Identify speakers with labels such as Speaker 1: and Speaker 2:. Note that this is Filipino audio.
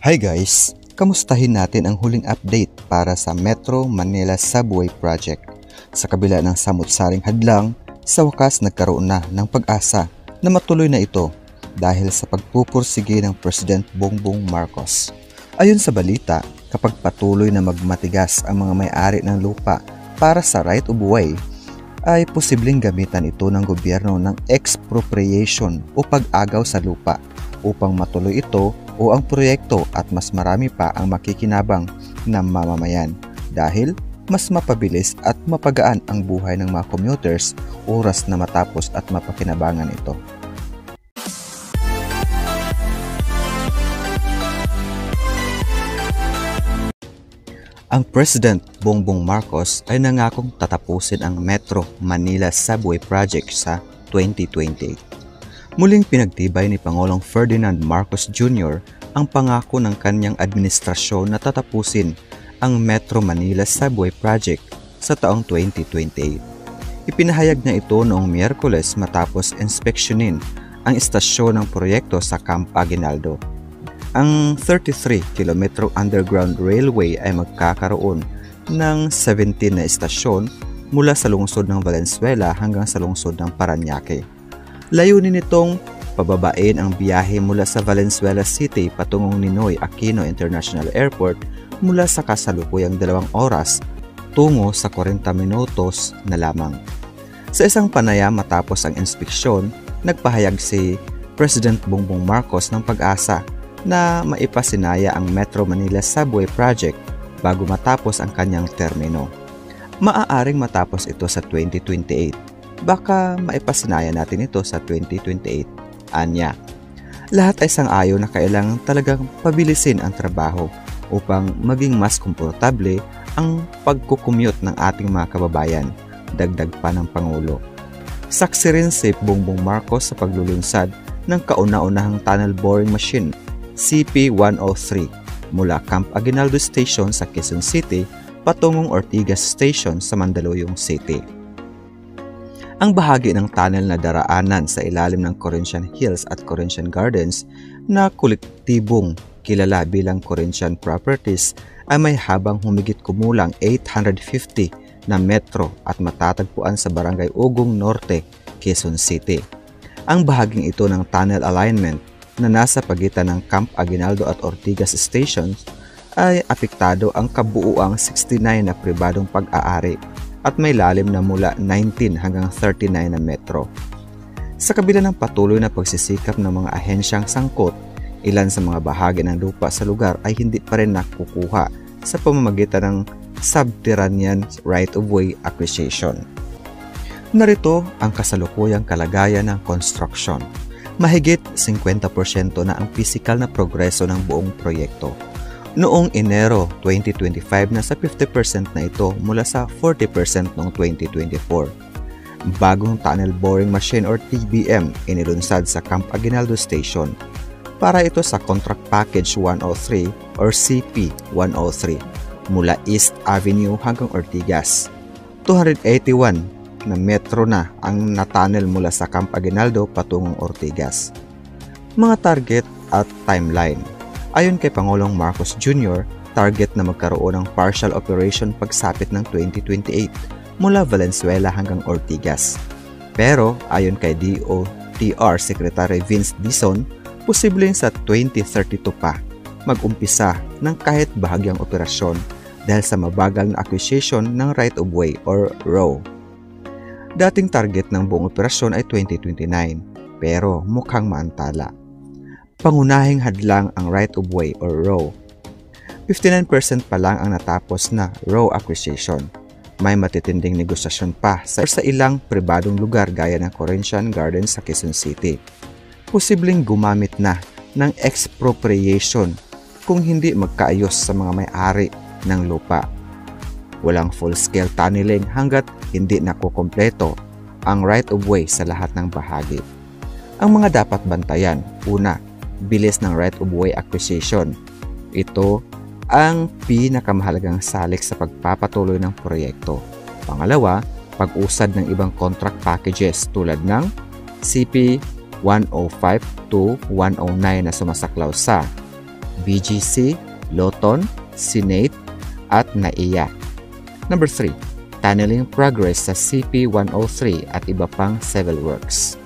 Speaker 1: Hi guys! Kamustahin natin ang huling update para sa Metro Manila Subway Project. Sa kabila ng samut-saring hadlang, sa wakas nagkaroon na ng pag-asa na matuloy na ito dahil sa pagpupursige ng President Bongbong Marcos. Ayon sa balita, kapag patuloy na magmatigas ang mga may-ari ng lupa para sa right of way, ay posibleng gamitan ito ng gobyerno ng expropriation o pag-agaw sa lupa upang matuloy ito o ang proyekto at mas marami pa ang makikinabang ng mamamayan dahil mas mapabilis at mapagaan ang buhay ng mga commuters oras na matapos at mapakinabangan ito. Ang President Bongbong Marcos ay nangakong tatapusin ang Metro Manila Subway Project sa 2028. Muling pinagtibay ni Pangulong Ferdinand Marcos Jr. ang pangako ng kanyang administrasyon na tatapusin ang Metro Manila Subway Project sa taong 2028. Ipinahayag na ito noong Miyerkules matapos inspeksyonin ang istasyon ng proyekto sa Camp Aguinaldo. Ang 33-kilometro underground railway ay magkakaroon ng 17 na istasyon mula sa lungsod ng Valenzuela hanggang sa lungsod ng Parañaque. Layunin nitong pababain ang biyahe mula sa Valenzuela City patungong Ninoy Aquino International Airport mula sa kasalukuyang 2 oras tungo sa 40 minutos na lamang. Sa isang panayam matapos ang inspeksyon, nagpahayag si President Bongbong Marcos ng pag-asa na maipasinaya ang Metro Manila Subway Project bago matapos ang kanyang termino. Maaaring matapos ito sa 2028. Baka maipasinaya natin ito sa 2028, anya. Lahat ay sang-ayon na kailangan talagang pabilisin ang trabaho upang maging mas komportable ang pagkukommute ng ating mga kababayan, dagdag pa ng Pangulo. Saksi rin si Bongbong Marcos sa paglulunsad ng kauna-unahang tunnel boring machine, CP-103, mula Camp Aguinaldo Station sa Quezon City patungong Ortigas Station sa Mandaluyong City. Ang bahagi ng tunnel na daraanan sa ilalim ng Corinthian Hills at Corinthian Gardens na kolektibong kilala bilang Corinthian Properties ay may habang humigit kumulang 850 na metro at matatagpuan sa Barangay Ugong Norte, Quezon City. Ang bahaging ito ng tunnel alignment na nasa pagitan ng Camp Aguinaldo at Ortigas Stations ay apektado ang kabuuang 69 na pribadong pag-aari at may lalim na mula 19 hanggang 39 na metro. Sa kabila ng patuloy na pagsisikap ng mga ahensyang sangkot, ilan sa mga bahagi ng lupa sa lugar ay hindi pa rin nakukuha sa pamamagitan ng subterranean right-of-way acquisition. Narito ang kasalukuyang kalagayan ng construction. Mahigit 50% na ang pisikal na progreso ng buong proyekto. Noong Enero 2025 nasa 50% na ito mula sa 40% noong 2024. Bagong tunnel boring machine or TBM inilunsad sa Camp Aguinaldo Station para ito sa Contract Package 103 or CP-103 mula East Avenue hanggang Ortigas. 281 na metro na ang natunnel mula sa Camp Aguinaldo patungong Ortigas. Mga target at timeline. Ayon kay Pangulong Marcos Jr., target na magkaroon ng partial operation pagsapit ng 2028 mula Valenzuela hanggang Ortigas. Pero ayon kay DOTR Secretary Vince Dizon, posibleng sa 2032 pa mag-umpisa ng kahit bahagyang operasyon dahil sa mabagal na acquisition ng right-of-way or ROW. Dating target ng buong operasyon ay 2029 pero mukhang maantala. Pangunahing hadlang ang right-of-way or ROW. 59% pa lang ang natapos na ROW acquisition. May matitinding negosasyon pa sa ilang pribadong lugar gaya ng Corinthian Gardens sa Quezon City. Posibleng gumamit na ng expropriation kung hindi magkaayos sa mga may-ari ng lupa. Walang full-scale tunneling hanggat hindi nakukompleto ang right-of-way sa lahat ng bahagi. Ang mga dapat bantayan, una, bilis ng right-of-way acquisition. Ito ang pinakamahalagang salik sa pagpapatuloy ng proyekto. Pangalawa, pag-usad ng ibang contract packages tulad ng CP 105 to 109 na sumasaklaw sa BGC, Loton, Senate, at NAIA. Number 3. Tunneling progress sa CP-103 at iba pang civil works.